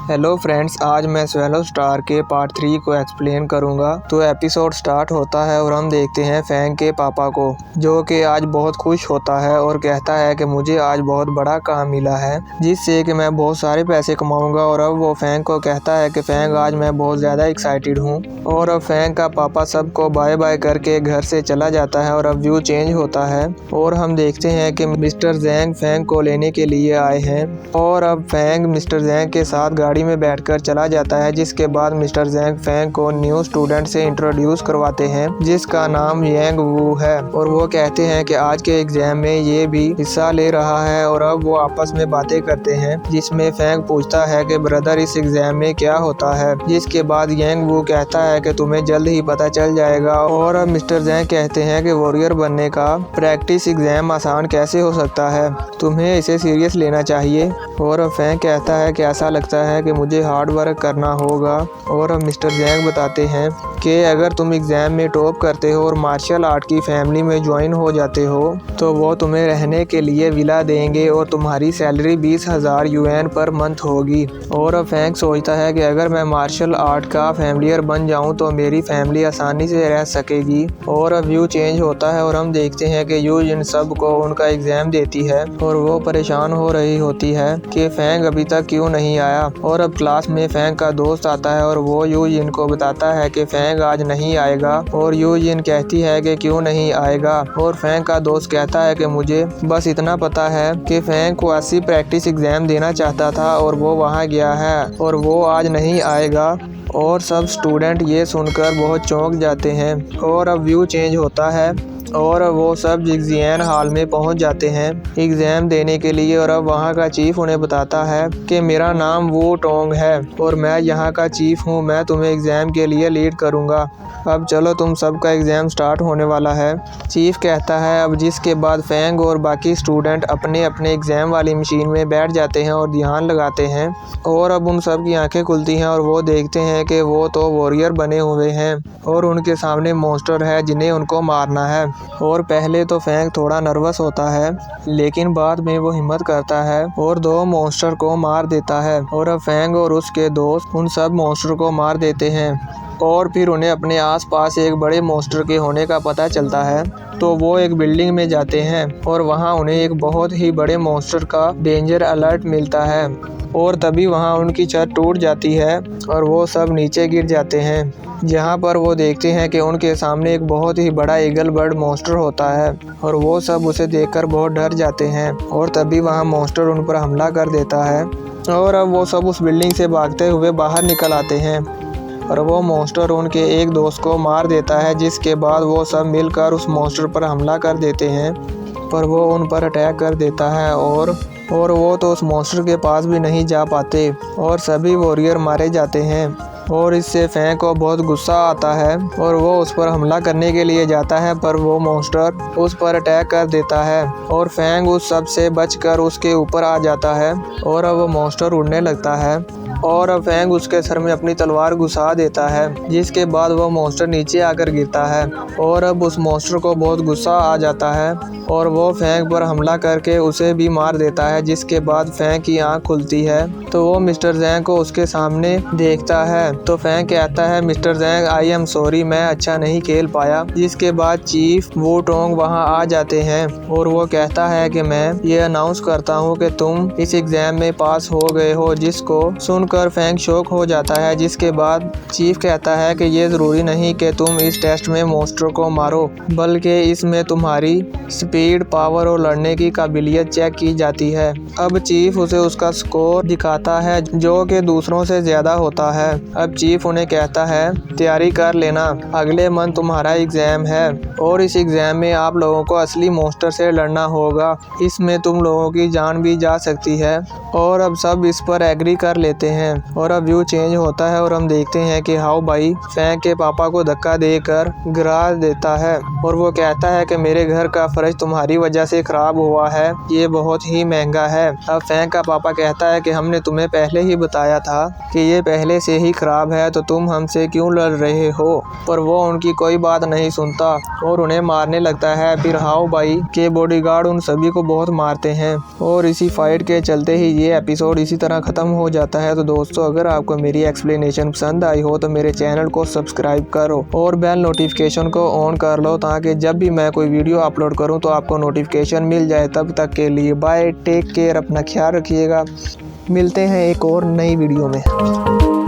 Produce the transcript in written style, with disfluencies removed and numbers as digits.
Hello friends, आज मैं swallow star के पार्ट 3 को एक्सप्लेन करूंगा। तो एपिसोड स्टार्ट होता है और हम देखते हैं फैंग के पापा को, जो कि आज बहुत खुश होता है और कहता है कि मुझे आज बहुत बड़ा काम मिला है जिससे कि मैं बहुत सारे पैसे कमाऊंगा। और अब वो फैंग को कहता है कि फैंग, आज मैं बहुत ज़्यादा एक्साइटेड हूँ। और अब फैंग का पापा सबको बाय बाय करके घर से चला जाता है और अब व्यू चेंज होता है और हम देखते हैं कि मिस्टर जैंग फैंग को लेने के लिए आए हैं। और अब फैंग मिस्टर जैंग के साथ गाड़ी में बैठकर चला जाता है, जिसके बाद मिस्टर जैंग फैंग को न्यू स्टूडेंट से इंट्रोड्यूस करवाते हैं जिसका नाम यांग वू है। और वो कहते हैं कि आज के एग्जाम में ये भी हिस्सा ले रहा है। और अब वो आपस में बातें करते हैं जिसमें फैंग पूछता है कि ब्रदर, इस एग्जाम में क्या होता है, जिसके बाद यांग वू कहता है कि तुम्हें जल्द ही पता चल जाएगा। और अब मिस्टर जैंग कहते हैं कि वॉरियर बनने का प्रैक्टिस एग्जाम आसान कैसे हो सकता है, तुम्हें इसे सीरियस लेना चाहिए। और फैंग कहता है कि ऐसा लगता है कि मुझे हार्ड वर्क करना होगा। और अब मिस्टर जैंग बताते हैं कि अगर तुम एग्जाम में टॉप करते हो और मार्शल आर्ट की फैमिली में ज्वाइन हो जाते हो तो वो तुम्हें रहने के लिए विला देंगे और तुम्हारी सैलरी 20,000 UN पर मंथ होगी। और अब फैंग सोचता है कि अगर मैं मार्शल आर्ट का फैमिलियर बन जाऊं तो मेरी फैमिली आसानी से रह सकेगी। और अब व्यू चेंज होता है और हम देखते हैं कि यू इन सब को उनका एग्जाम देती है और वो परेशान हो रही होती है कि फैंग अभी तक क्यों नहीं आया। और अब क्लास में फैंग का दोस्त आता है और वो यू जिन को बताता है कि फैंग आज नहीं आएगा। और यू जिन कहती है कि क्यों नहीं आएगा। और फैंग का दोस्त कहता है कि मुझे बस इतना पता है कि फैंग को ऐसी प्रैक्टिस एग्जाम देना चाहता था और वो वहाँ गया है और वो आज नहीं आएगा। और सब स्टूडेंट ये सुनकर बहुत चौंक जाते हैं। और अब व्यू चेंज होता है और वो सब एग्जाम हॉल में पहुंच जाते हैं एग्जाम देने के लिए। और अब वहां का चीफ उन्हें बताता है कि मेरा नाम वू टोंग है और मैं यहाँ का चीफ हूँ, मैं तुम्हें एग्जाम के लिए लीड करूँगा। अब चलो, तुम सबका एग्जाम स्टार्ट होने वाला है, चीफ कहता है। अब जिसके बाद फैंग और बाकी स्टूडेंट अपने अपने एग्जाम वाली मशीन में बैठ जाते हैं और ध्यान लगाते हैं। और अब उन सब की आंखें खुलती हैं और वो देखते हैं कि वो तो वॉरियर बने हुए हैं और उनके सामने मॉन्स्टर है जिन्हें उनको मारना है। और पहले तो फैंग थोड़ा नर्वस होता है, लेकिन बाद में वो हिम्मत करता है और 2 मॉन्स्टर को मार देता है। और अब फैंग और उसके दोस्त उन सब मॉन्स्टर को मार देते हैं और फिर उन्हें अपने आसपास एक बड़े मॉन्स्टर के होने का पता चलता है। तो वो एक बिल्डिंग में जाते हैं और वहाँ उन्हें एक बहुत ही बड़े मॉन्स्टर का डेंजर अलर्ट मिलता है। और तभी वहाँ उनकी छत टूट जाती है और वो सब नीचे गिर जाते हैं, जहाँ पर वो देखते हैं कि उनके सामने एक बहुत ही बड़ा ईगल बर्ड मॉन्स्टर होता है और वो सब उसे देखकर बहुत डर जाते हैं। और तभी वहाँ मॉन्स्टर उन पर हमला कर देता है और अब वो सब उस बिल्डिंग से भागते हुए बाहर निकल आते हैं और वो मॉन्स्टर उनके एक दोस्त को मार देता है, जिसके बाद वो सब मिलकर उस मॉन्स्टर पर हमला कर देते हैं पर वो उन पर अटैक कर देता है। और वो तो उस मॉन्स्टर के पास भी नहीं जा पाते और सभी वॉरियर मारे जाते हैं। और इससे फैंग को बहुत गुस्सा आता है और वो उस पर हमला करने के लिए जाता है पर वो मॉन्स्टर उस पर अटैक कर देता है और फैंग उस सब से बचकर उसके ऊपर आ जाता है और अब वो मॉन्स्टर उड़ने लगता है। और अब फैंग उसके सर में अपनी तलवार घुसा देता है, जिसके बाद वो मॉन्स्टर नीचे आकर गिरता है। और अब उस मॉन्स्टर को बहुत गुस्सा आ जाता है और वो फैंग पर हमला करके उसे भी मार देता है, जिसके बाद फैंग की आंख खुलती है तो वो मिस्टर जैंग को उसके सामने देखता है। तो फैंग कहता है, mister Zhang, I am sorry, मैं अच्छा नहीं खेल पाया। जिसके बाद चीफ वू टोंग वहाँ आ जाते हैं और वो कहता है कि मैं ये अनाउंस करता हूँ कि तुम इस एग्जाम में पास हो गए हो, जिसको सुनकर फैंग शॉक हो जाता है। जिसके बाद चीफ कहता है कि ये जरूरी नहीं कि तुम इस टेस्ट में मॉन्स्टर को मारो, बल्कि इसमें तुम्हारी स्पीड, पावर और लड़ने की काबिलियत चेक की जाती है। अब चीफ उसे उसका स्कोर दिखाता है जो कि दूसरों से ज्यादा होता है। अब चीफ उन्हें कहता है, तैयारी कर लेना, अगले मंथ तुम्हारा एग्जाम है और इस एग्जाम में आप लोगों को असली मॉन्स्टर से लड़ना होगा, इसमें तुम लोगों की जान भी जा सकती है। और अब सब इस पर एग्री कर लेते हैं और अब व्यू चेंज होता है और हम देखते हैं कि हाउ भाई फैंग के पापा को धक्का देकर गिरा देता है और वो कहता है कि मेरे घर का फर्श तुम्हारी वजह से खराब हुआ है, ये बहुत ही महंगा है। अब फैंग का पापा कहता है कि हमने तुम्हें पहले ही बताया था कि ये पहले से ही खराब खराब है तो तुम हमसे क्यों लड़ रहे हो। पर वो उनकी कोई बात नहीं सुनता और उन्हें मारने लगता है। फिर हाओ भाई के बॉडीगार्ड उन सभी को बहुत मारते हैं और इसी फाइट के चलते ही ये एपिसोड इसी तरह खत्म हो जाता है। तो दोस्तों, अगर आपको मेरी एक्सप्लेनेशन पसंद आई हो तो मेरे चैनल को सब्सक्राइब करो और बेल नोटिफिकेशन को ऑन कर लो, ताकि जब भी मैं कोई वीडियो अपलोड करूं तो आपको नोटिफिकेशन मिल जाए। तब तक के लिए बाय, टेक केयर, अपना ख्याल रखिएगा। मिलते हैं एक और नई वीडियो में।